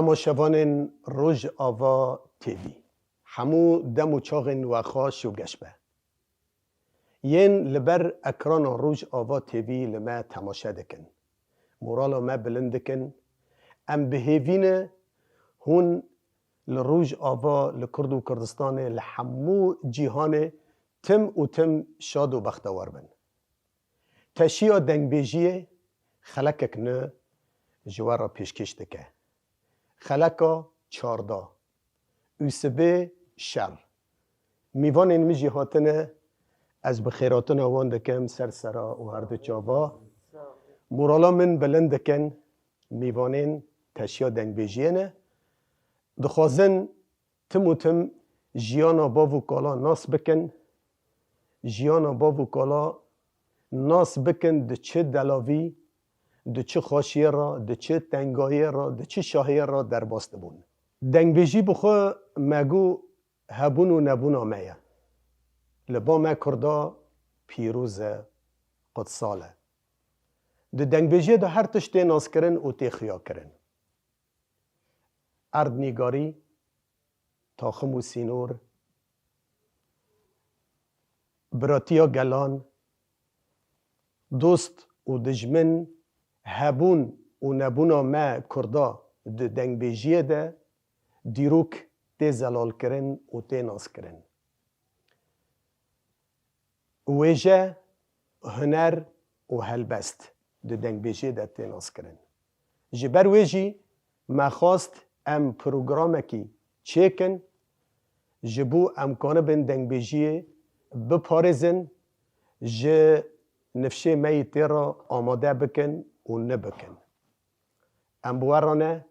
تماشاوان روژ آوا تیوی همو دم و چاغن وخا شو گشبه ین لبر اکران روژ آوا تیوی لما تماشا دکن مورالا ما بلند دکن ام بهیوین هون لروژ آوا لکرد و کردستان لحمو جیهان تم و تم شاد و بختوار بن تشیع دنگ بیجیه خلکک نه جوارا پیشکش دکه خلکا چاردا اوسبه شر میوان این میجی هاتنه از بخیراتن آوان دکم سرسرا و هر دو چاوا مورالا من بلند دکن میوانین تشیع دنگ بیجیه نه دخوازن تم و تم جیانا باو کالا ناس بکن جیانا باو کالا ناس بکن ده چه دلاوی ده چه خاشیه را ده چه تنگایه را ده چه شاهیه را در باست بون دنگ بیجی بخوا مگو هبون و نبون آمه لبا ما کردا پیروز قدساله ده دنگ بیجی ده هر تشتی ناس کرن و تی خیا کرن ارد نیگاری تاخم و سینور براتیا گلان دوست و دجمن هبون و نبونا ما کردا ده دنگ بیجیه ده دیروک تی زلال کرن و تی ناس کرن ویجه هنر و هلبست ده دنگ بیجیه ده تی ناس کرن جبر ویجی ما خواست ام پروگرامکی چیکن جبو امکانه بین دنگ بیجیه بپارزن جه نفشه می تیرا آماده بکن و نبکن ام بوارانه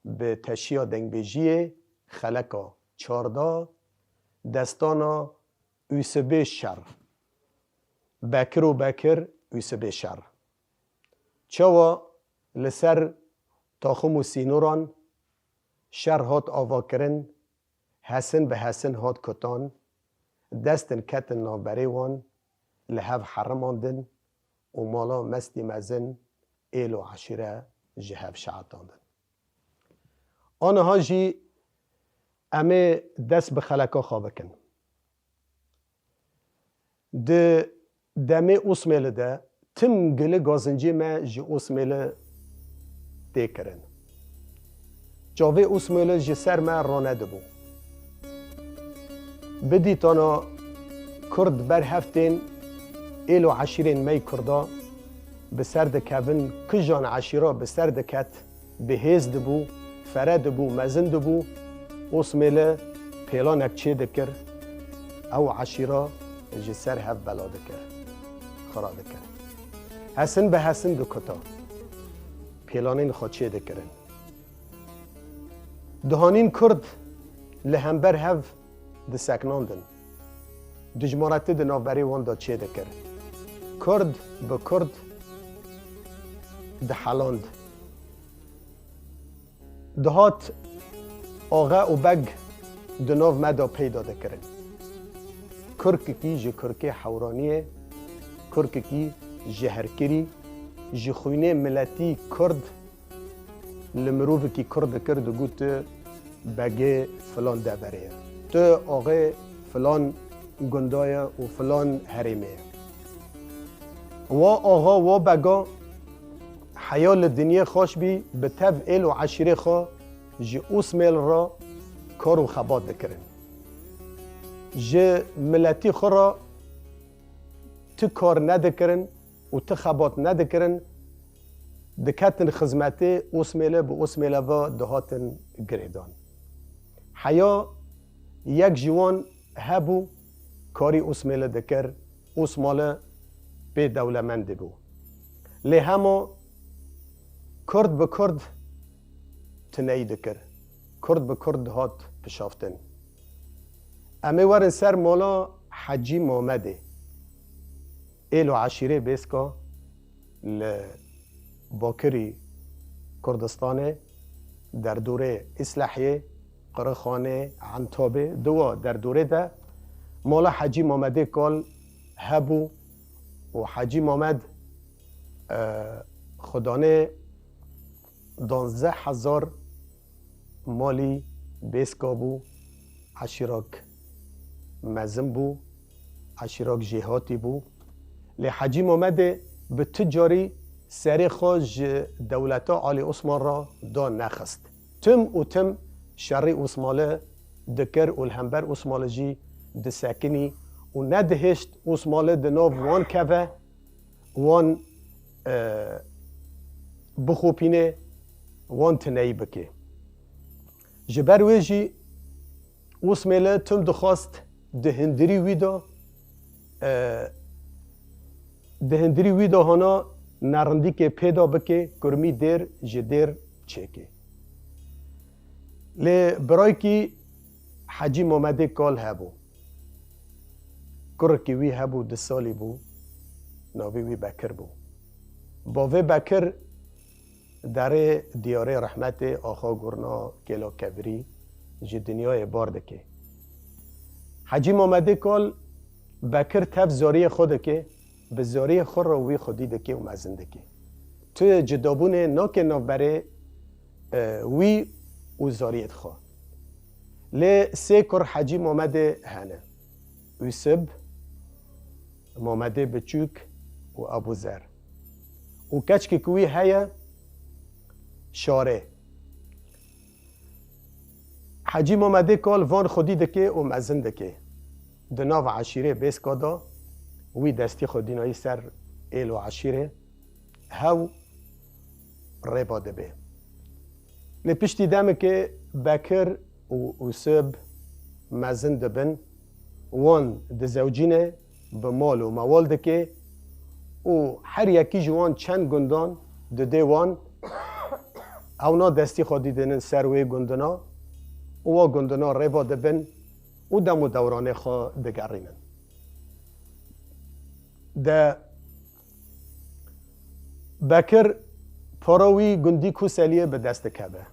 به تشیع دنگ بیجیه خلکا چاردا دستانا اوسبه شر بکر و بکر اوسبه شر چوا لسر تاخم و سینوران شر هات آوا کرن حسن به حسن هات کتان دستن کتن نابری وان لحف حرماندن و مالا مستی مزن ایل و عشیره جهف شعطاندن آنها جی امه دست به خلکا خوابکن ده دمه اسمیل ده تم گله گازنجی ما جی اسمیل ده کرن جاوه اسمیل جی سر ما رانه ده بو بدی تانا کرد بر هفتین ایل و عشیرین می کردا به سر دکوین کجان عشیره به سر دکت به هیز دبو فرد بو مزن دبو اسمیل پیلانک چه دکر او عشیره جی سر هف بلا دکر خرا دکر حسن به حسن دو کتا پیلانین خود چه دکرن دهانین کرد لهمبر هف ده سکناندن دجمارت ده نافبری وان دا چه دکر کرد به کرد ده حلاند دهات آغا و بگ ده ناف مدا پیدا دکرن کرکی جه کرکی حورانیه کرکی جه هرکری جه خوینه ملتی کرد لمروف کی کرد کرد و گوت بگه فلان دبره تو آغا فلان گندای و فلان حریمه و آغا و بگا حیال دنیا خوش بی به تفعیل و عشیره خوا جی اسمیل را کار و خبات دکرن جی ملتی خوا را تو کار ندکرن و تو خبات ندکرن دکتن خزمته اسمیله به اسمیله و دهاتن گریدان حیا یک جوان هبو کاری اسمیله دکر اسماله به دولمند بو لی همه کرد به کرد تنهی دکر کرد به کرد هات پشافتن اما ورن سر مولا حجی محمده ایل و عشیره بیسکا لباکری کردستانه در دوره اصلاحیه قرخانه عنتابه دوا در دوره ده مولا حجی محمده کال هبو و حجی محمد خدانه 12,000 مالی بیسکا بو عشیراک مزم بو عشیراک جهاتی بو لی حجی محمد به تجاری سری خوش دولتا آلی عثمان را دا نخست تم و تم شری عثماله دکر و الهمبر عثماله جی دسکنی و ندهشت عثماله دناو وان که وان بخوپینه وان تنهی بکه جبر ویجی عثماله تم دخواست دهندری ویدا دهندری ویدا هانا نرندی که پیدا بکه کرمی دیر جدیر چکه لی برای که حجی محمد کال هبو کرکی وی هبو 10 سالی بو ناوی وی بکر بو با وی بکر در دیاره رحمت آخا گرنا کلا کبری جی دنیای باردکه حجی محمد کال بکر تف زاری خود که به زاری خود را وی خودی دکه و مزنده که تو جدابونه ناکه نابره وی و زاریت خواه لی سه کر حجی محمد هنه یوسف محمد بچوک و ابو ذر و کچ که کوی هیا شاره حجی محمد کال وان خودی دکه و مزن دکه دناو عشیره بیس کادا وی دستی خودینایی سر ایل و عشیره هاو ریباده به لی پشتی دمه که بکر و یوسف مزن دبن وان ده زوجینه به مال و موال دکه و هر یکی جوان چند گندان ده دیوان اونا دستی خودی دنن سروی گندنا و گندنا ریوا دبن و دم و دورانه خواه دگرینن ده بکر پاراوی گندی کوسلیه به دست کبه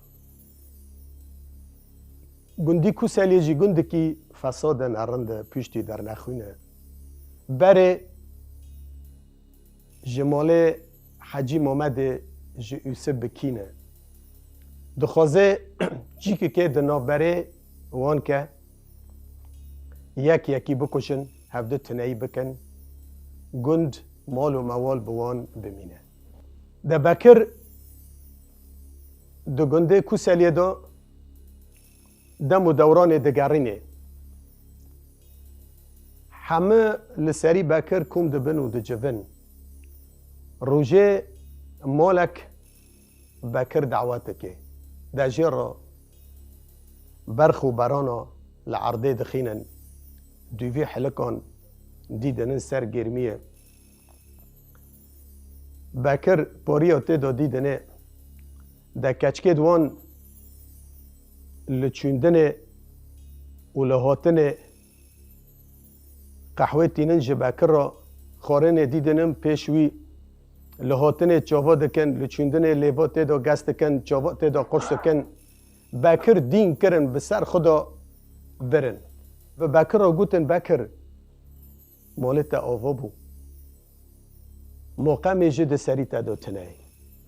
گندی کوسلیه جی گنده کی فسادن ارنده پشتی در نخوینه بره جمال حجی محمد یوسف بکینه دخوازه جی که دنا بره وان که یکی بکشن هفته تنهی بکن گند مال و موال بوان بمینه ده بکر دو گنده کوسلیه دا دم و دوران دگرینه همه لسری بکر کم دبن و دجون روژه مالک بکر دعواتکه ده جیر برخ و برانا لعرده دخینن دوی حلقان دیدنن سر گرمیه بکر پاریاته دا دیدنه ده کچکه دوان لچوندن و لحاتن قهوه تینن جبکر را خارن دیدنم پیشوی لحاتن چاوا دکن لچوندن لیوات دا گست کن چاوات دا قرص کن بکر دین کرن بسر خدا برن و بکر را گوتن بکر مالت آوا بو موقع میجه ده سری تدا تنهی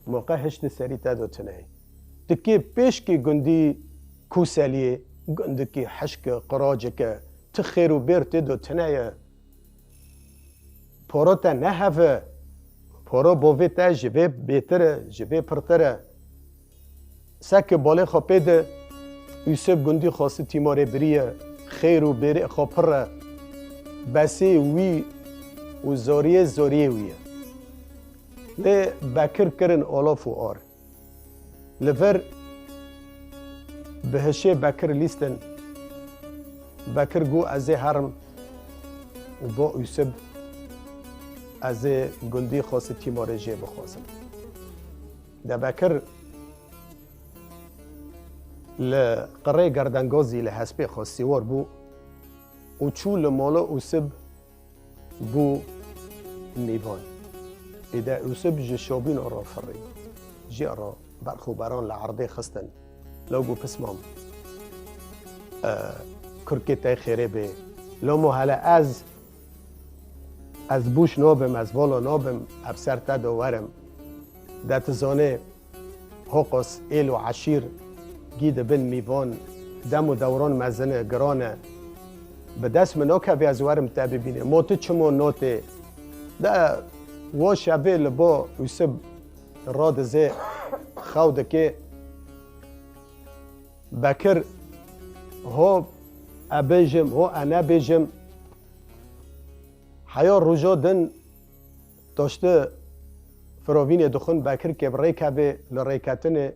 موقع هشت سری تدا تنهی تکی پیش که گندی کوسلیه گنده که حشک قراجه که تخیر و بیر تدا تنهی پارا تا نهفه پارا باوی تا جوه بیتره جوه پرتره سک باله خواه ده یوسف گندی خواسته تیماره بریه خیر و بیر خواه پره بسی وی و زاریه ویه لی بکر کرن آلاف و آر لفر بهشه بکر لیستن بکر گو ازه هرم و با یوسف ازه گندی خاص تیماره جه بخواسم ده بکر لقره گردنگازی لحسبه خاصی وار بو و چو لمالا یوسف بو میوان ایده یوسف جشابین را فری جی را برخو بران لعرده خستن لوگو پسمام کرکتای خیره به لامو حالا از بوش نابم از والا نابم ابسر تد و ورم دت زانه حقص ایل و عشیر گید بن میوان دم و دوران مزنه گرانه به دست منو که بی از ورم تا ببینه موت چمو نوته ده و شبه لبا یوسف راد زه خود که بکر هو ابیجم هو انا بیجم حیا روزا دن داشته فراوین دخون بکر که ریکه به لریکتن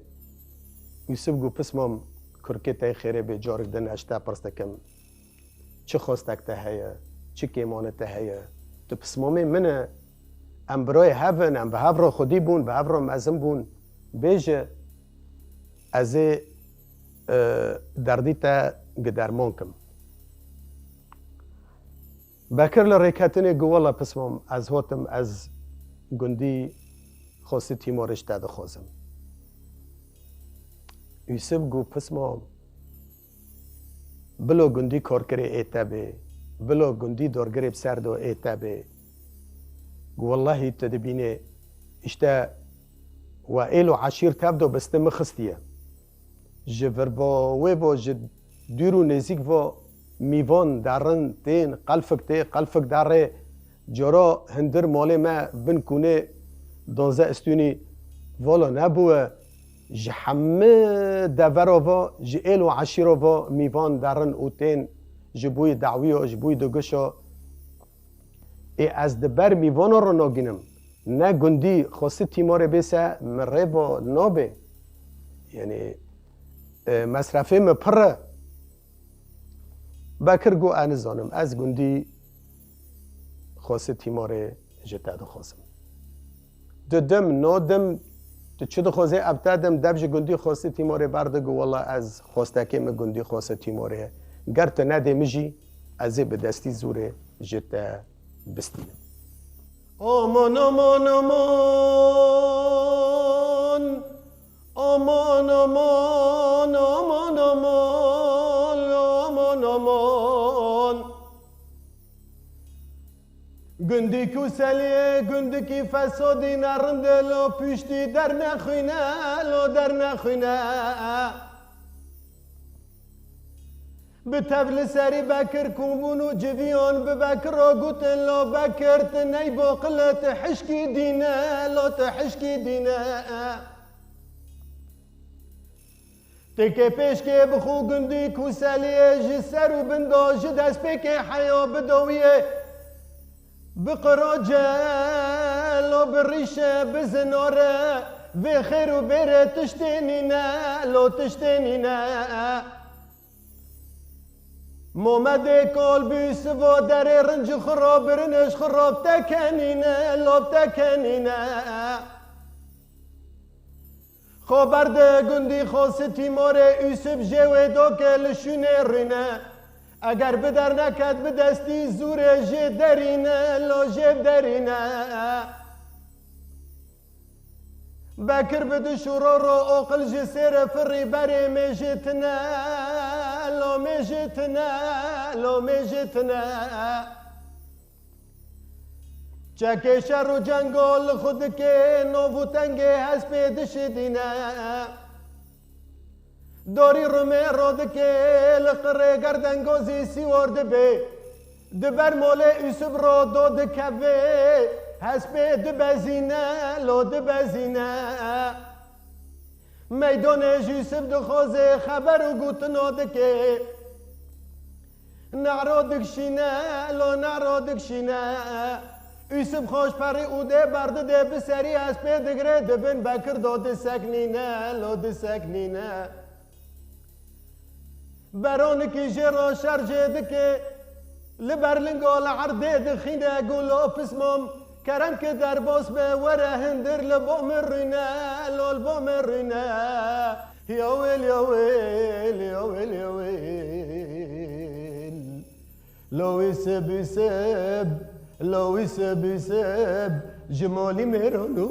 یوسف گو پسمام کرکت خیره به جارک دن اشتا پرستکم چه خواستک ته هیا چه کیمانه ته هیا تو پسمامی منه ام برای هفن ام به هفرا خودی بون به هفرا مزم بون بیجه از دردی تا گدرمان کم بکر لریکتن گوالا پسمام از هاتم از گندی خواستی تیمارش داده خوازم یوسف گو پسمام بلو گندی کار کری ایتا به بلو گندی دارگری بسر دو ایتا به گو والله تدبینه اشتا و ایلو عشیر تبدو بسته مخستیه جور با وی با دیرو نزیک و میوان درن تین قلفک داره جارا هندر مال ما بن کنه دانزه استونی والا نبوه همه دورا و ایل و عشیرا و میوان درن او تین جبوی دعوی و جبوی دگشا از دبر میوان رو ناگینم نه گندی خواسته تیمار بیسه مره با نابه یعنی مصرفه مپره بکر گو انزانم از گندی خواسته تیمار جتا دخواستم ددم نادم تو چه دخواسته ابتدم دبج گندی خواسته تیمار برده گو والله از خواسته که گندی خواسته تیماره گر تو نده میجی از به دستی زوره جتا بستینم آمان آمان آمان آمان آمان آمان آمان آمان آمان گندی کو سلیه گندی کی فسادی نرنده لو پشتی در نخوینه لو در نخوینه به تبل سری بکر کمون و جویان به بکر را گوتن لا بکرت نی باقلت حشکی دینه لا تحشکی دینه تکه پیش که بخو گندی کو سلیه جی سر و بندا جی دست پیک حیا بدویه بقراجه لا بریشه بزناره به خیر و بره تشتینینه لا تشتینینه مومد کال بیس و در رنج خراب رنش خراب تکنینه لاب تکنینه خبرده گندی خاص تیمار یوسف جوه دا که لشونه رینه اگر بدر نکد به دستی زور جه درینه لا جه درینه بکر بده شورا را آقل جه سر فری بره میجتنه لا میجتنه لا میجتنه چکه شر و جنگال خود که نو تنگه هست پیدش دینه داری رمه راد که لقره گردنگازی سیوارده به دبر مال یوسف را داد کبه هست پید بزینه لا دبزینه میدان یوسف دخوازه خبر و گوتناده که نعرادک شینه لا نعرادک شینه یوسف خوش پری اوده برده ده بسری از پی دگره دبن بکر داده سکنینه لا ده سکنینه بران که جرا شرجه ده که لبرلنگال عرده دخینه گولا پسمام کرم که در باس به وره هندر لبا مرینه لال با مرینه یا ویل یا ویل یا ویل یا ویل لویس بیسب لویس بیسب جمالی میرانو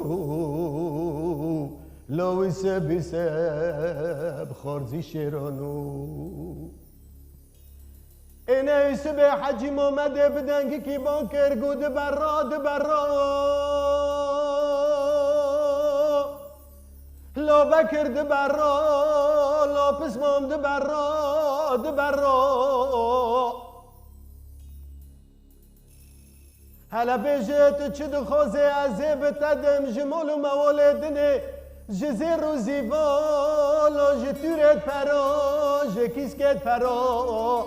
لویس بیسب خارزی شیرانو اینه یوسف حجی محمد بدنگی کی بانکر گود برا لا بکر برا لا لا پسمام دبرا هلا بجت چه دخوزه ازه بتدم جمال و موالدنه جزیر و زیوالا جتورت پرا جکیسکت پرا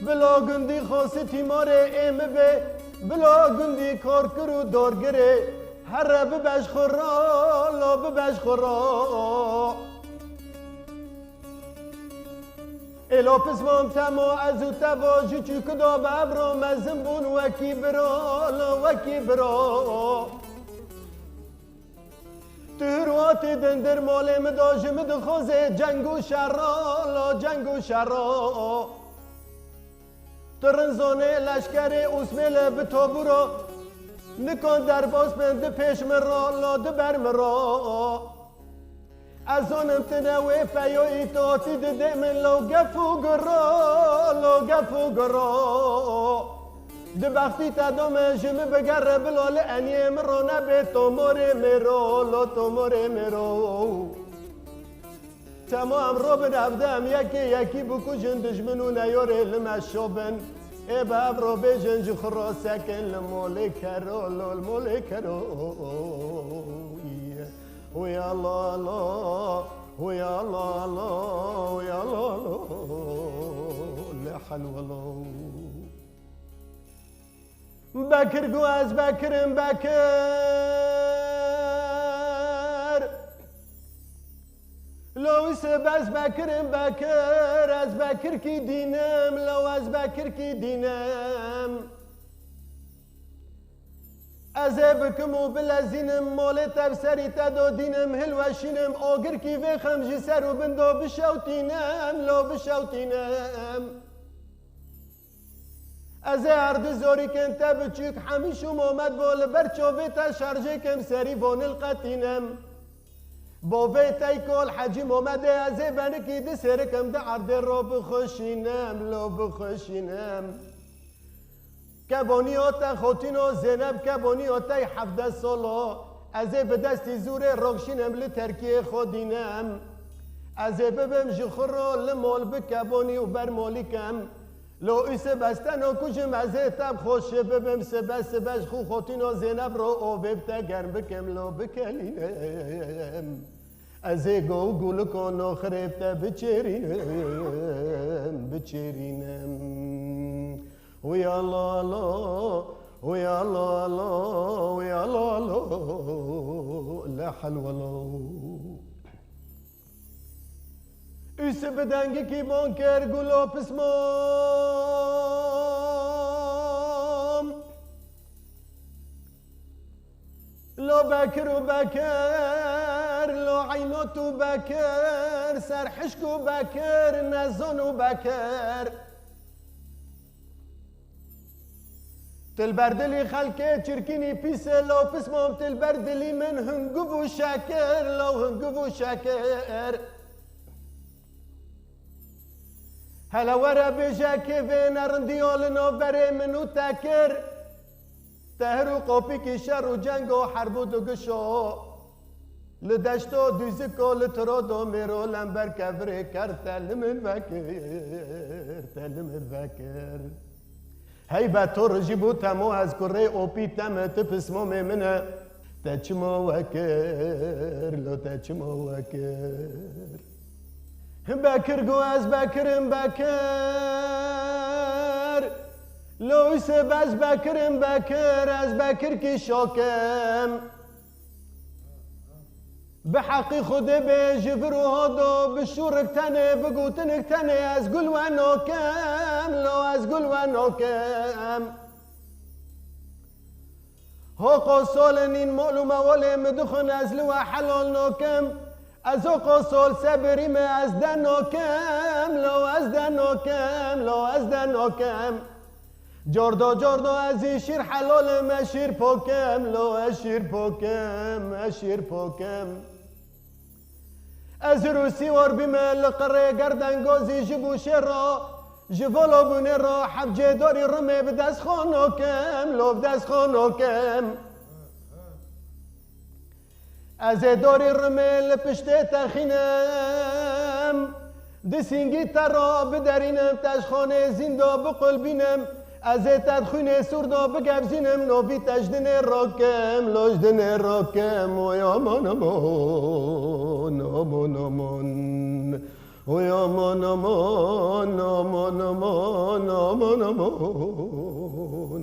بلا گندی خواسته تیمار ایم به بلا گندی کار کرو دارگره هر ببش خورا لا ببش خورا الا پسمام تما از او تواجی چو کدا ببرا مزم بون وکی برا لا وکی برا تهروات دندر مال مداجم دخوزه جنگ و شرا لا جنگ و شرا ترنزانه لشکر اسمیل به تابورا نکان در باز بنده پیش مرا لا دبر مرا از آنم تنوی فیا ایتاتی ده من لو گفو گرا لو گفو گرا ده بختی تدام جمع بگر بلال انی مرا نبه تومور مرا لا تومور مرا تمام رو بنفدم یکی بکجن دشمنو نیاره لمشابن ای باب رو بجنج خراسکن لمولکرو للمولکرو ويا الله الله ويا الله الله ويا الله الله لا حلو الله بكر جواز بكر بكر لو سبز بكر بكر از بكر کی دینم لو از بكر کی دینم از بکم و بلزینم مال تبسری تدا دینم هلوشینم آگر کی و خمجی سر و بندا بشوتینم لا بشوتینم از عرض زاری کن تب چیک همیشم آمد بال برچاوه تا شرجه کم سری وان القتینم با وی تایکال حجیم آمده از بنکی ده سرکم ده عرض را بخوشینم لا بخوشینم کبانی آتا خوتینا زینب کبانی آتا 17 سالا از به دستی زور راکشینم لترکیه خودینم از ببم جخورا لمال بکبانی و بر مالکم لو ایسه بستن و کجم از تب خوشه ببم سبش خو خوتینا زینب را آبب تا گرم بکم لا بکلینم از گو گل کن آخرب تا بچرینم ويا الله الله ويا الله الله ويا الله الله لا حلو الله üse bedengi ki banker gula pismam لا بكر وبكر لا عينات وبكر سرحشك وبكر نزان وبكر تلبردلي خلقه چركيني بيسه لو پسمام تلبردلي من هنگو و شكر لو هنگو و شكر هلا ورا بجاكي في نرنديولنا بري منو تاكر تهرو قوبي كي شر و جنگ و حرب و دگشو لدشتو دوزكو لترودو ميرو لنبر كفري كر تلمن فكر هيبة ترجبو تمو از كري اوبي تم تبسمو منه تچمو وكر لو تچمو وكر بكر جو از بكرم بكر لو سبز بكرم بكر از بكر كي شاكم بحقي خده بجفر هادو بشورك تاني بقوتنك تاني از قل ونوكم لو از قل ونوكم هو قصالنين معلومة ولا مدخن از لوا حلال نوكم از قصال سبري ما از دنوكم لو از دنوكم لو از دنوكم جاردا از شیر حلال ما شیر پاکم لو اشیر پاکم از روسی وار بیمل قره گردنگازی جبو شرا جوالا بونه را حبجه داری رمه بدست خانوکم لو بدست خانوکم از داری رمل پشت تخینم دسینگی ترا بدرینم تشخانه زیندا بقلبینم از تدخین سوردا بگفزینم نوبی تجدن راکم لجدن راکم و یامان امان امان امان و یامان امان امان امان امان امان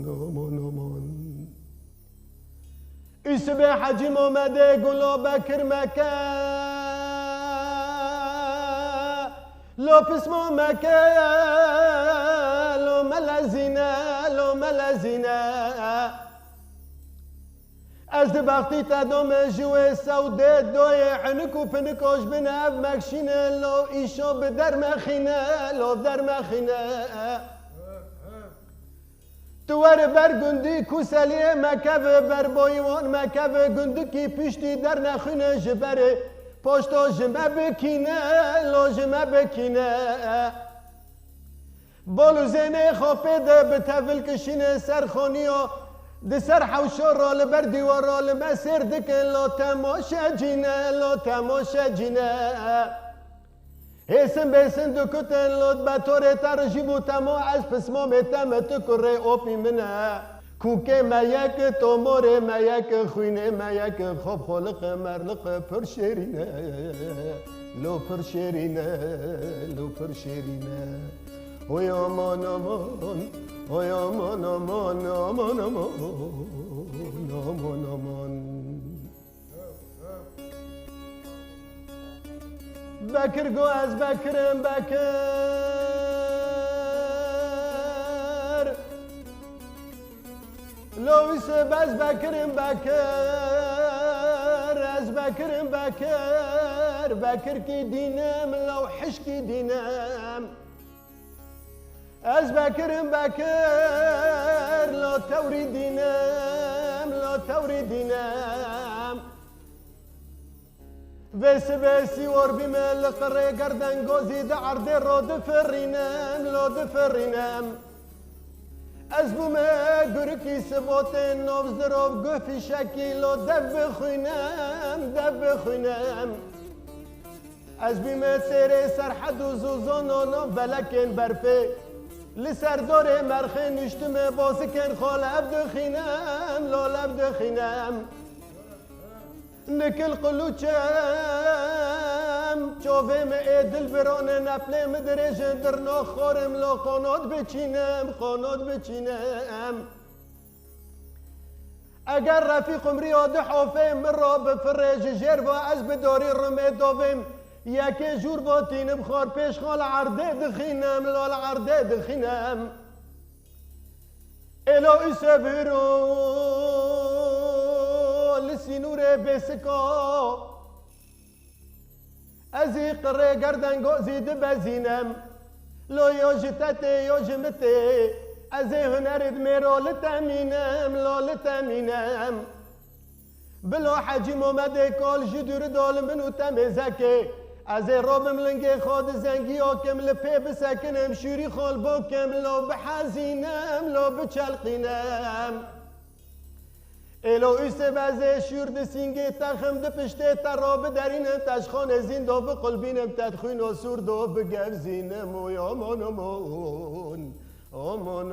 امان امان ایسبه حجیم آمده گلا بکر مکه لو پسما مکه لو ملزینه لو ملزینه از بختی تدام جوه سوده دوی حنک و پنکاش بنف مکشینه لو ایشا به در مخینه لو در مخینه توار برگندی کوسلی مکه بر بایوان مکه گندکی پیشتی در نخینه جبره پاشتا جمع بکینه لو جمع بکینه بالو زینه خوابه ده به تفل کشینه سرخانیا ده سر حوشا را لبر دیوارا لمسر دکن لا تماشا جینه لا تماشا جینه هسن بسن دکتن لاد بطور ترجیب تما از پسما متم تکره اوپی منه کوکه میک توماره میک خوینه میک خوب خلق مرلق پر شیرینه لو پر شیرینه لو پر شیرینه اوی امان امان اوی امان امان امان امان امان امان بکر گو از بکرم بکر لویس بز بکرم بکر از بکرم بکر بکر کی دینم لو حش کی دینم از بکرم بکر لا توری دینم لا توری دینم ویس ویسی ور بیمل قره گردن گوزی ده عرض رو دفرینم لا دفرینم از بومه گرکی سبوتن نوز دروب گفی شکی لا دب بخوینم دب بخوینم از بیمه تیره سرحد و زوزان و نو بلکن برفه لسردار مرخه نشتم بازکن خال عبد خینم لال عبد خینم نکل قلوچم چوبم دل برانه نپلم درج در ناخورم لا قانات بچینم قانات بچینم اگر رفیقم ریاد حافه من را بفرج جر و از بداری رمه داوم یک جور باتین بخار پیش خال عرده دخینم لال عرده دخینم الهی سبرو لسینور بسکا ازی قره گردن گوزید بزینم لو یاجتت یاجمته ازی هنرد میرا لتامینم لا لتامینم بلا حجیم آمده کال جدور دال منو تمزکه از رابم لنگ خود زنگی آکم لپی بسکنم شوری خال باکم لا بحزینم لا بچلقینم الهی سبزه شور دسینگی تخم ده پشته تراب درینم تشخان زیندا بقلبینم تدخین و سوردا بگرزینم و امان امان امان امان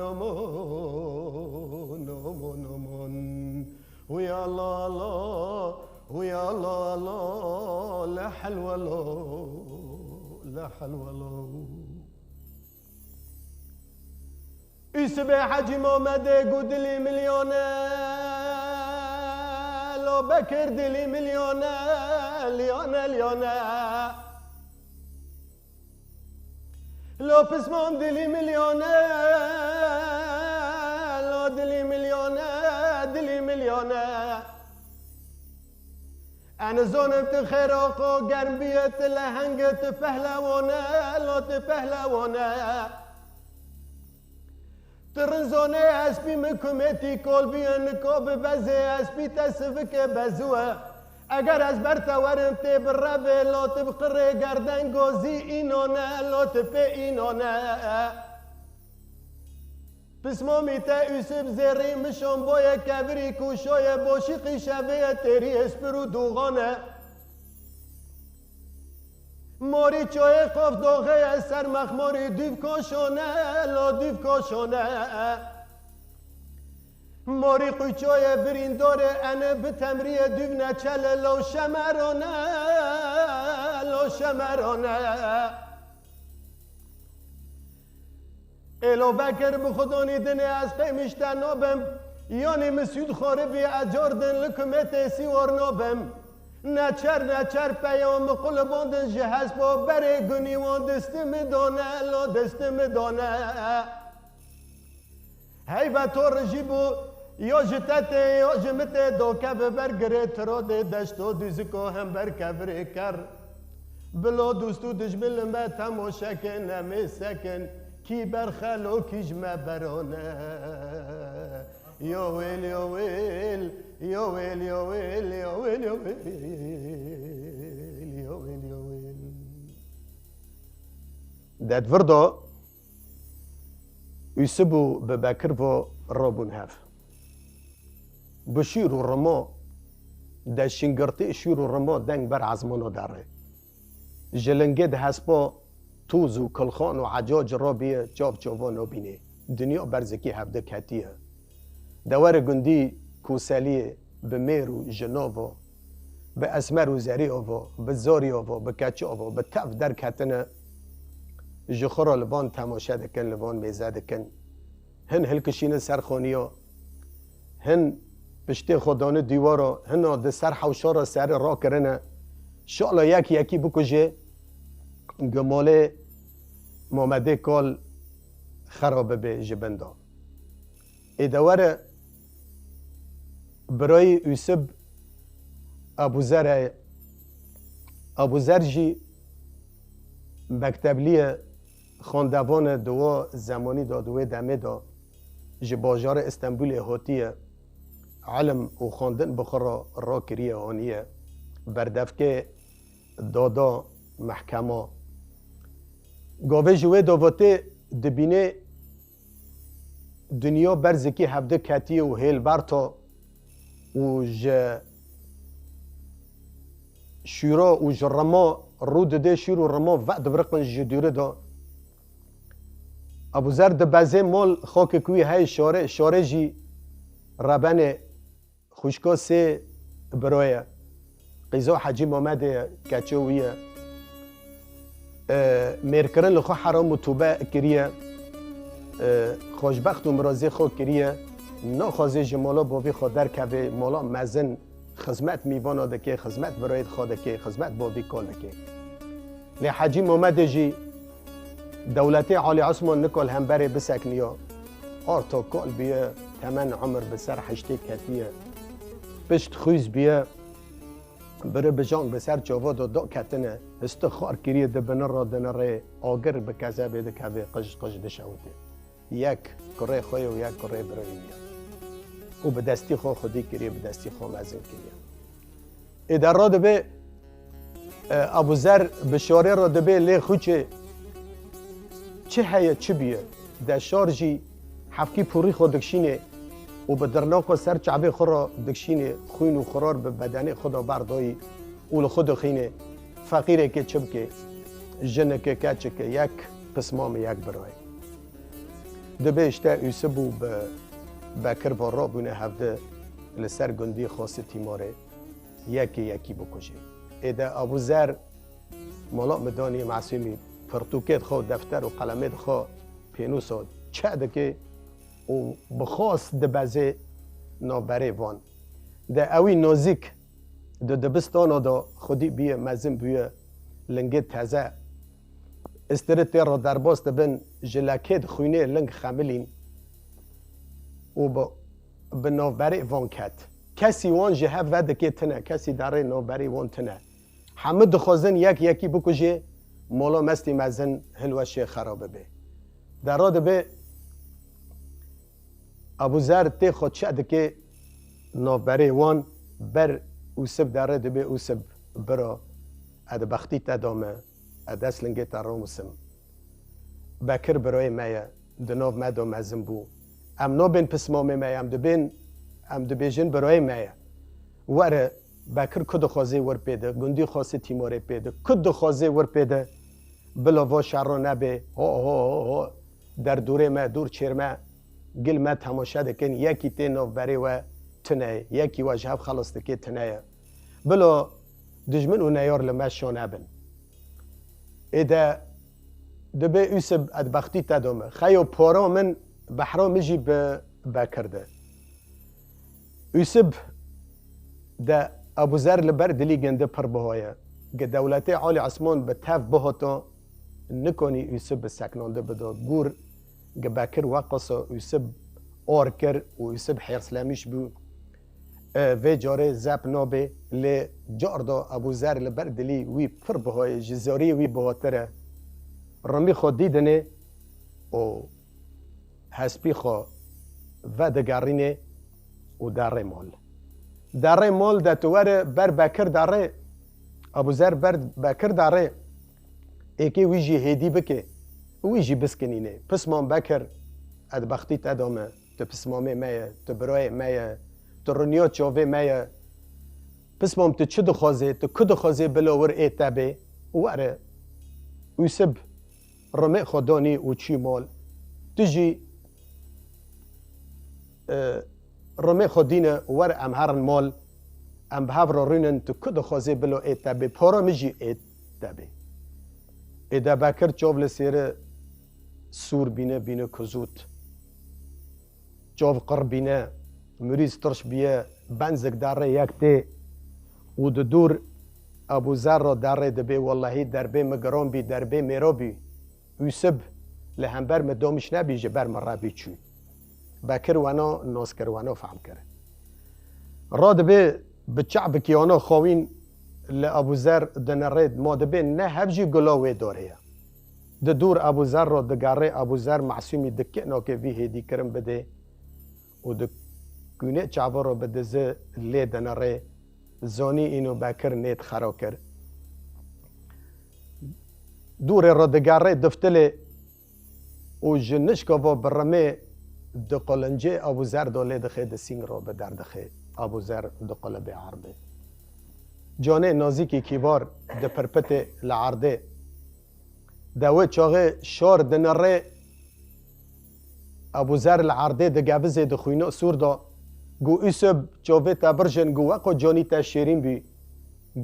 امان امان ويا الله الله ويا الله الله لا حلوة الله لا حلوة الله يسبح حجي محمد قدلي مليونة لو بكر دلي مليونة ليونة ليونة لو بسمهم دلي مليونة لو دلي مليونة دلي مليونة أنا زونم تخيرقو قربية لهنجة تفهلونا لو تفهلونا ترنزوني اسبي مكومتي كل بيانكو ببزي اسبي تسفك بزوه اگر از برتا ورم تی برابه لو تبقره گردن گوزی اینونه لو تپه اینونه پسمامی تا یوسف زیری مشان بای کبری کوشای باشی قیشوه تیری اسپرو دوغانه ماری چای قاف داغه سر مخماری دیو کاشانه لا دیو کاشانه ماری قیچای برینداره انه به تمری دیو نچل لا شمرانه لا شمرانه ایلو بکر بخدانی دنه از قیمشتن نابم یعنی مسیود خاره بی اجار دن لکمت سیوار نابم نچر پیام قل باندن جهاز با بره گنیوان دستم دانه لا دستم دانه هی بطور رجیبو یا جتت یا جمت دو کب برگره تراد دشتو دوزکو هم برکبره کر بلا دوستو دجمل ما تماشا کن نمی سکن کی برخلو کیج ما برانه یا ویل یا ویل یا ویل یا ویل یا ویل یا ویل یا ویل یا ویل داد وردا یوسبو ببکر و رابون هف بشیر و رما ده شنگرتی شیر و رما دنگ بر عزمانو داره جلنگه ده هسپا توز و کلخان و عجاج رابیه جاف جوانو بینه دنیا برزکی هفته کتیه دوار گندی کوسالیه به میر و جناوا به اسمر و زری آوا به زاری آوا به کچ آوا به تف در کتنه جخورا لبان تماشا دکن لبان میزه دکن هن هلکشین سرخانیا هن پشت خودانه دیوارا هن ده سر حوشارا سر را کرنه شالا یکی بکجه گماله مامده کال خرابه به جبندا ادواره برای یوسف ابوذر جی مکتبلیه خاندوان دوا زمانی دا دوی دمه دا جی باجار استنبول هاتیه علم و خواندن بخورا را کریه هانیه بردفکه دادا محکمه گاوه جوه داواته دبینه دنیا برزکی هفته کتیه و هیل برتا و شورا و رما رود ده شور و رما وقت برقن جدوره دا ابوذر ده بزه مال خاک کوی های شاره جی ربن خوشکا سه برای قیزا حجی محمد کچویه میرکرن لخوا حرام و توبه کریه خوشبخت و مرازی خود کریه ناخوازه جمالا باوی خود در که مالا مزن خدمت میوانا دکه خدمت برایت خواده خدمت باوی کال دکه لی حجی محمد جی دولت عالی عثمان نکال هم بره بسکنیا آرتا کال بیه تمن عمر بسر حشته کتیه پشت خویز بیه بره بجان بسر جواد و دا کتنه استخار کریه ده بنر را دنره آگر بکزه بیده که قش دشوته یک کره خوی و یک کره برای میاد و به دستی خو خودی کریه به دستی خو مزین کریه ادر را دبه ابوذر بشاره را دبه لی خوچه چه هیه چه بیه ده شارجی حفکی پوری خود دکشینه و به درناک و سر چعبه خود را دکشینه خوین و خرار به بدنه خدا بردایی اول خود خینه فقیره که چم که جنه که کچه که یک پسمام یک برای دبه اشته یوسبو به بکر و را بونه هفته لسر گندی خاص تیماره یکی بکشه ایده ابوذر مالا مدانی معصومی پرتوکت خود دفتر و قلمت خود پینوساد چه دکه و بخواست دبزه نابره وان ده اوی نازک ده دبستان دا خودی بیه مزم بیه لنگه تازه استرت را در باست بن جلکت خوینه لنگ خملین و به نابره وان کت کسی وان جه وده که تنه کسی داره نابره وان تنه همه دخوازن یکی بکشه مولا مستی مزن هلوشه خرابه به در راده به ابوذر تی خود شد که نابره وان بر اوسب داره دبه اوسب برا اد بختی تدامه اد اصلنگه تراموسم بکر برای مایه دناو مدام ازم بو ام نوبین پسمامه مای ام دبیجن برای مای وره باکر کد خوازه ور پیده گندی خواسته تیموره پیده کد خوازه ور پیده بلا و شر نبه ها در دوره ما دور چرمه گل ما تماشا دکن یکی تی نو بری و تنه یکی واجه خلاص دکی تنه بلا دجمن و نیار لما شانه بن ایده دبی یوسف ادبختی تدامه خیو پارا من بحرا مجی بکرده یوسف ده ابو ذر لبر دلی گنده پر بهایه که دولت عالی عثمان به تف بهاتا نکنی یوسف به سکنانده بدا گور که بکر وقص یوسف آر کر و یوسف حیرسلامیش بو و جاره زب نابه لی جار دا ابو ذر لبر دلی وی پر بهای جزاری وی بهاتره رمی خود دیدنه و حسبی خود و دگرینه و داره مال داره مال ده تواره بر بکر داره ابو ذر بر بکر داره ایکی ویجی هیدی بکه ویجی بسکنینه پسمان بکر ادبختی تدامه تو پسمامه مایه تو برای مایه تو رنیات چاوه مایه پسمام تو چه دخوازه تو کد خوازه بلاور ایتابه واره یوسف رمه خدانی و چی مال تجی رمه خودینه ور ام هرن مال ام بهاور رینن تو کد خوازه بلا ایتابه پارا مجی ایتابه ایده بکر چاو لسیره سور بینه کزوت چاو قر بینه مریض ترش بیه بنزک داره یک تی و دور ابو ذر را داره دبی والله دربه مگران بی دربه میرا بی یوسف لهمبر مدامش نبیجه بر مرابی چوی بکر وانا ناس کر وانا فهم کرد را دبی بچعب کیانا خواوین لابو ذر دنرید ما دبی نه هفجی گلاوه داره ده دور ابو ذر را دگاره ابو ذر معصومی دکه که وی هدی کرم بده و دکونه چعبا را بده زه لی دنره زانی اینو بکر نیت خرا کرد دور را دگاره دفتله و جنشکا و برمه دقلنجه ابو ذر داله دخه دسینگ را به در دخه ابو ذر دقلبه عربه جانه نازیکی کیبار ده پرپت لعرده دوه چاغه شار دنره ابو ذر لعرده ده گوزه ده خوینه سور دا گو ایسب چاوه تا برجن گو وقو جانی تا شیرین بی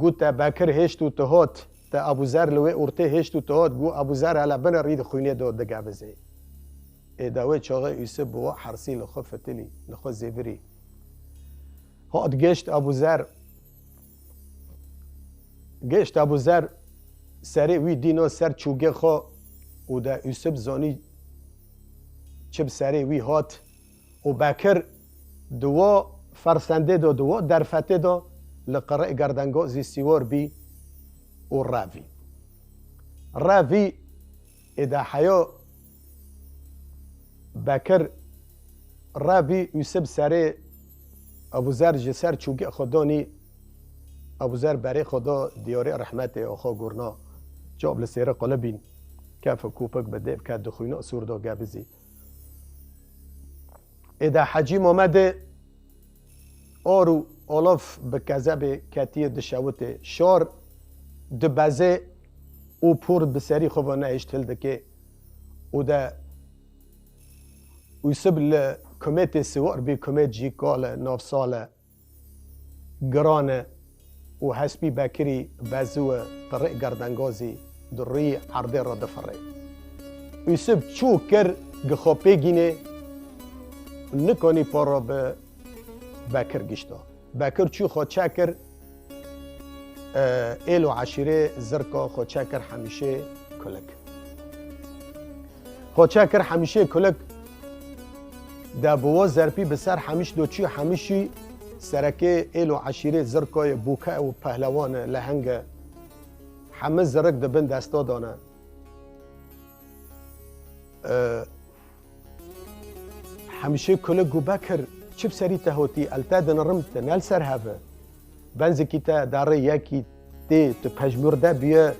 گو تا بکر هشتو تهات تا ابو ذر لوه ارته هشتو تهات گو ابو ذر علا بنا رید خوینه دا ده گوزه دوه چاغه ایسب بوا حرسی لخو فتلی لخو زیوری هات گشت ابو ذر گشت ابو ذر سری وی دینا سر چوگه خوا و دا یوسف زانی چب سری وی هات و بکر دوا فرسنده دا دوا درفته دا لقرأ گردنگا زی سیوار بی و راوی ادا حیا بکر راوی یوسف سری ابو ذر جسر چوگه خدانی ابو ذر برای خدا دیاره رحمت آخا گرنا جاب لسیره قلبین کف کوپک بده که دخوینا سور دا گبزی ایده حجیم آمده آرو آلاف به کذب کتی دشوته شار دبزه او پور بسری خواه نهشتل دکه او ده ویسب لکمیت سوار بی کمیت جیکال نافسال گرانه و حسبی بکری بازو طرق گردنگازی در روی عرضه را دفره یوسف چو کر گخوابه گینه نکنی پارا به بکر گشتا بکر چو خواه چکر ایل و عشیره زرکا خواه چکر همیشه کلک خواه چکر همیشه کلک ده بواز زرپی بسر همیش دو چی همیشی سرکه ایل و عشیره زرکای بوکه و پهلوان لهنگ همه زرک دبن دستا دانه همیشه کله گو بکر چپ سری تهوتی التا دنرمت نل سر هفه بنزی کی تا داره یکی تی تو پجمورده بیه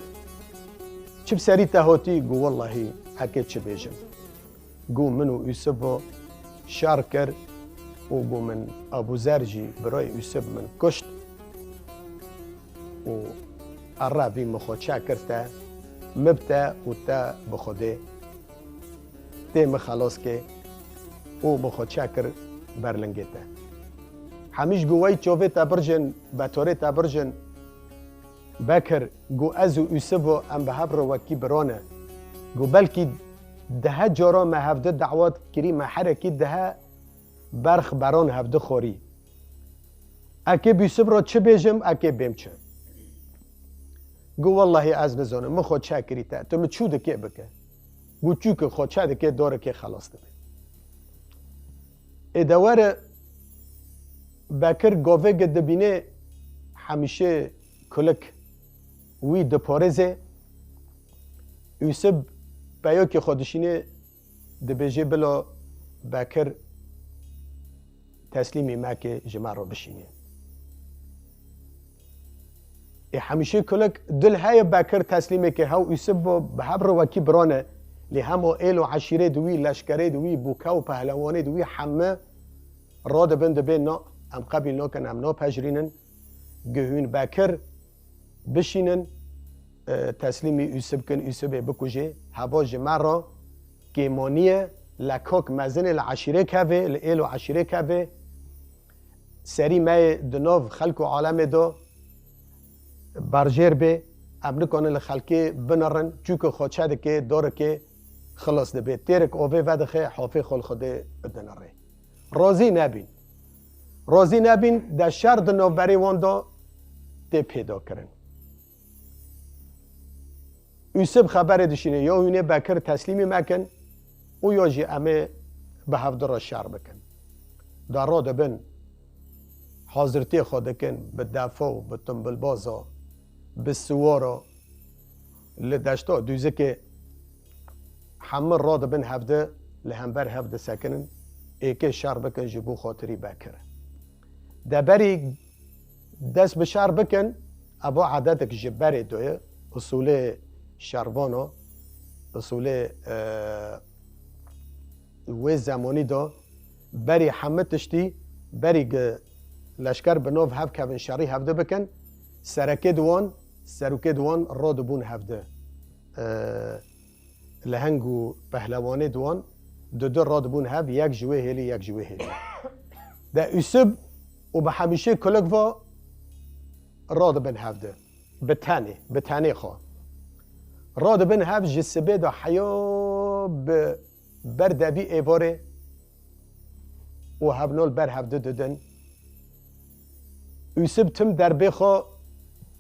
چپ سری تهوتی گو والله حکه چه بیجم گو منو یوسف شار کرد و گو من ابو ذر جی برای یوسف من کشت و عربی مخو چا کرده مبته و تا بخوده تیم خلاص که او مخو چا کرد برلنگیته همیش گوی چوه تبرجن بطوره تبرجن بکر گو از و یوسف و ام به هبر وکی برانه گو بلکی ده جارا ما هفته دعوات کری ما حرکی ده برخ بران هفته خوری اکی یوسف را چه بیجم اکی بیم چه گو والله از بزانه من خود چه کری تا تو من چو دکه بکه گو چو که خود چه دکه داره که خلاص دبه ادوار بکر گاوه گده بینه همیشه کلک وی دپارزه یوسف باید که خودشینه دبیجه بلا بکر تسلیمی مکه جمع رو بشینه همیشه کلک دل های بکر تسلیمه که هاو یوسف به هبر وکی برانه لی همو ایل و عشیره دوی لشکره دوی بوکا و پهلوانه دوی همه راد بند بین نا ام قبیل ناکن ام نا پجرینن گهون بکر بشینن تسلیمی یوسف کن یوسف بکوجه هوا جمع را گیمانیه لکاک مزن العشیره که ایل و عشیره که سری مای دناف خلق و عالم دو برجر به ابن کنه لخلقی بنرن چوک خوچه ده که داره که خلاص ده به تیرک اوه وده خی حافظ خل خوده دنره راضی نبین ده شر دناف بری واندا ده پیدا کرن یوسف خبر دشینه یا اونه بکر تسلیمی مکن او یا جی امه به هفته را شر بکن در را دبن حاضرتی خود کن به دفاع و به تنبل بازا به سوارا لدشتا دوزه که همه را دبن هفته لهمبر هفته سکنن ایکه شر بکن جبو خاطری بکر دبری دست به شر بکن ابا عادتک جبری دویه اصول شروانا اصول و زمانی دا بری همه تشتی بری لشکر بناف هف کبن شری هفته بکن سرکه دوان را دبون هفته لهنگو پهلوانه دوان دو را دبون هف یک جوه هلی ده یوسف و به همیشه کلک و را دبن هفته بتانه خواه را دبن هف جسبه دا حیا بردبی ایواره و هفنال بر هفته دادن یوسف تم در بخوا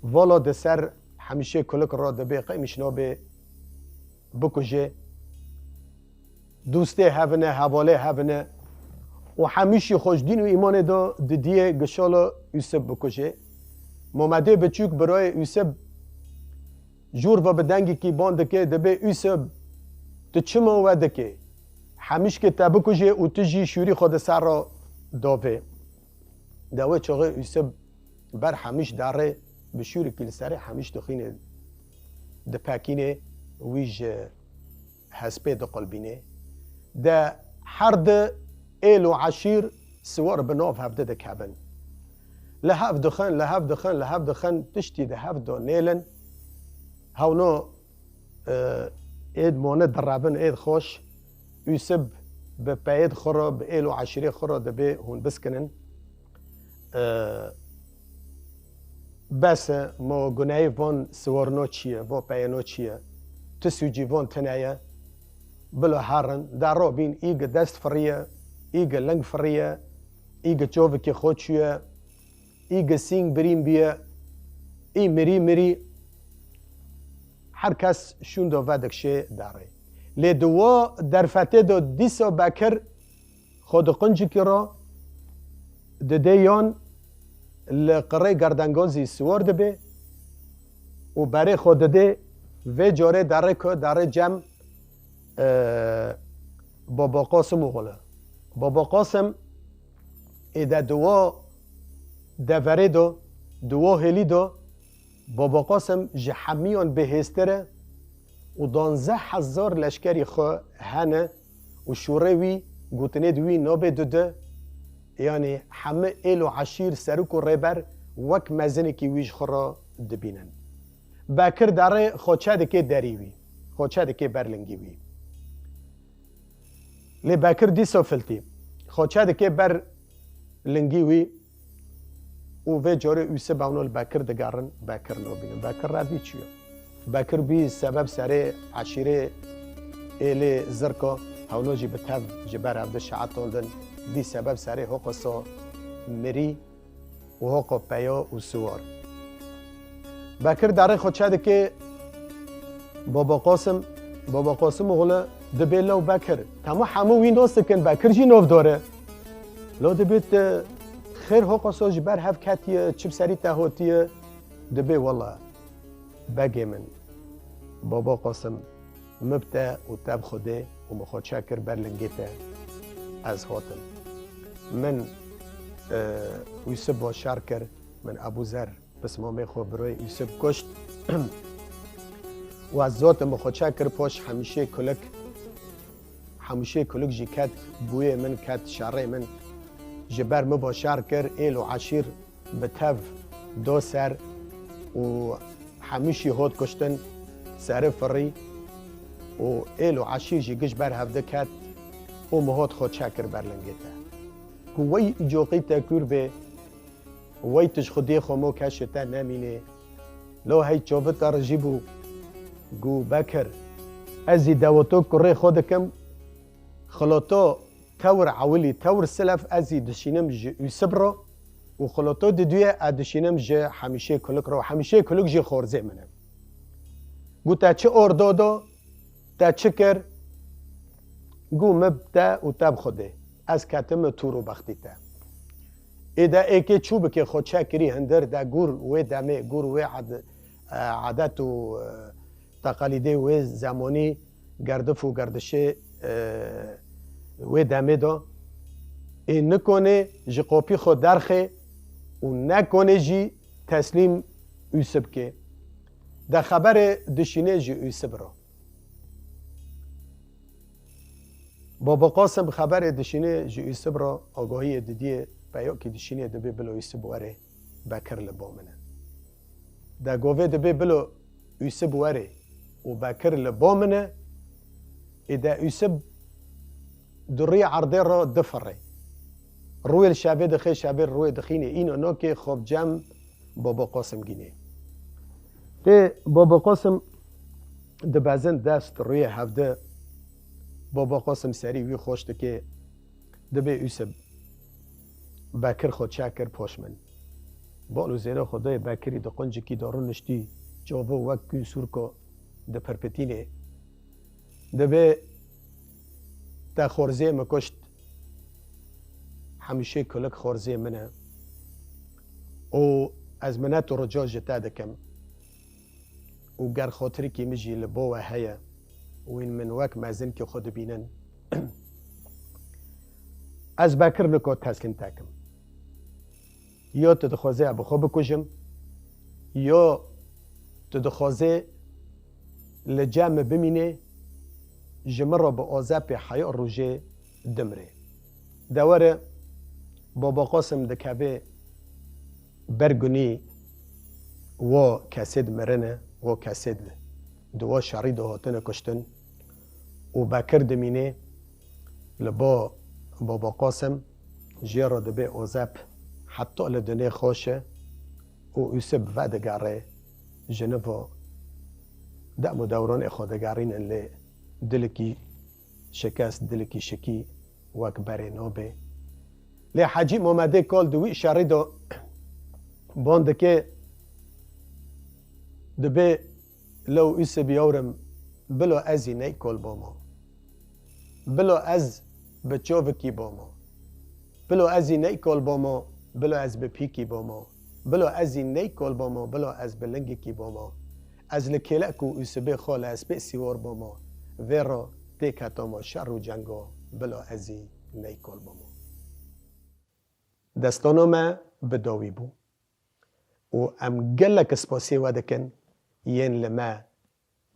والا دسر همیشه کلک را دبی قیمش نابه بکجه دوسته هفنه حواله هفنه و همیشه خوشدین و ایمان دا دیه گشالا یوسف بکجه مامده بچوک برای یوسف جور و بدنگی کی باند که دبه یوسف تو چما وده که همیش که تبکجه او تجی شوری خود سر را داوه دوه چاقه یوسف بر همیش داره به شوری کل سره همیش دخینه ده پاکینه ویج حسبه ده قلبینه ده هر ده ایل و عشیر سوار بناف هفته ده کبن لحف دخن تشتی ده هفت ده نیلن هاونا اید مانه درابن اید خوش یوسف به پاید خورا به ایل و عشیره خورا ده به هون بسکنن بس ما گناهی وان سوارنا چیه و پیانا چیه تسوجی وان تنایه بلا هرن در را بین ایگ دست فریه ایگ لنگ فریه ایگ چوه که خود چیه ایگ سینگ بریم بیه ای مری هر کس شون دا ودکشه داره لی دوا در فتح دا دیسا بکر خود قنجی که را ده یان لقره گردنگازی سوار ده به و برای خود ده و جاره داره که داره جمع بابا قاسم غلا بابا قاسم ایده دوا دوره دوا هلی دو بابا قاسم جحمیان به هستره و 12,000 لشکری خو هنه و شوروی گوتنه دوی نابه دوده یعنی همه ایل و عشیر سرک و ریبر وک مزنه کی ویش خورا دبینن باکر داره خوچه دکه دریوی خوچه دکه برلنگیوی لی باکر دی سوفلتی خوچه دکه برلنگیوی و وی جوری اوسه باونول باکر دگارن باکر نو بینن باکر را بی چیو باکر بی سبب سره عشیره ایل زرکا هولو جی بتاب جبر عبد شعات تولدن دی سبب سره حقصا مری و حق پیا و سوار باکر داره خوچه که بابا قاسم غلا دبیلا و باکر تمام همه وی ناس کن باکر جی نوف داره لو دبیت خیر حقصا جبر هف کتیه چپ سری تهوتیه دبی والله بگی من بابا قاسم مبتع و تب خوده و مخواد شاکر برلنگیته از هاتم من یوسف با شارکر من ابو ذر بس مامی خو بروی یوسف کشت و از ذات مخواد شاکر پاش همیشه کلک جی کت بوی من کت شاره من جبر مبا شارکر ایل و عشیر بتف دو سر و همیشه هات کشتن سر فری و ایل و عشیر جی گش بر هفته کت و مهات خود شاکر برلنگیته وی جوقی تکور به وی تش خودی خمو کشتا نمینه لو هی چوبت رجیبو گو بکر ازی دواتو کره خودکم خلاطو تور عولی تور سلف ازی دشینم یوسف رو و خلاطو دویه ادشینم جه همیشه کلک رو همیشه کلک جه خورزه منم گو تا چه اردادا تا چه کر گو مبتا و تب خوده از کتم تورو بختی تا ایده ایکی چوب که خود چکری هندر دا گور و دمه گور و عادت و تقالیده و زمانی گردف و گردشه و دمه دا این نکنه جی قاپی خود درخه و نکنه جی تسلیم یوسف که دا خبر دشینه جی یوسف را بابا قاسم خبر دشینه جی یوسف را آگاهی دیدیه بیا که دشینه دبی بلو یوسف وره بکر لبامنه دا گوه دبی بلو یوسف وره و بکر لبامنه ایده یوسف دری عرضه را دفره روی الشعبه دخی شعبه روی دخینه این انا که خوب جمع بابا قاسم گینه ده بابا قاسم ده بازن دست روی هفته بابا قاسم سری وی خوشته که دبی یوسف بکر خود شاکر پاشمن بالو زینا خدای بکری ده قنجی کی دارون نشتی جاوه وکی سورکا ده پرپتینه دبی تا خورزه مکشت همیشه کلک خورزه منه و از منت رجا جتا دکم و گر خاطری که مجی لبا و هیا و این من وک مزن که خود بینن از بکر نکات تسلیم تکم یا تدخوازه ابو خواب بکشم یا تدخوازه لجمع بمینه جمره با آزاب حیا روژه دمره دواره بابا قاسم دکبه برگونی و کسید مرنه و کسید دوا شرید هاتن کشتن و بکر دمینه لبا بابا قاسم جیرا دبه آزاب حتی لدنه خوشه و یوسف ودگاره جنوا دم دوران خودگارین اللي دلکی شکست دلکی شکی وک بره نابه لی حاجی محمده کال دوی شریدو باند که دبه لو ایس بیارم بلو ازی نی کل با ما بلو از بچوو کی با ما بلو ازی نی کل با ما بلو از بپی کی با ما بلو ازی نی کل با ما بلو از بلنگی کی با ما از لکلکو ایس به خال از به سیوار با ما ورا تکتا ما شر و جنگا بلا ازی نی کل با ما دستانا ما بداوی بو و ام گلک سپاسی ودکن ین لما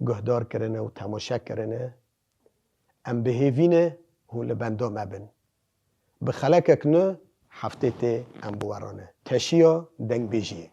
گهدار کرنه و تماشا کرنه ام بهیوینه هو لبندا مبن بخلکک نه هفته ته امبوارانه تشیا دنگ بیجیه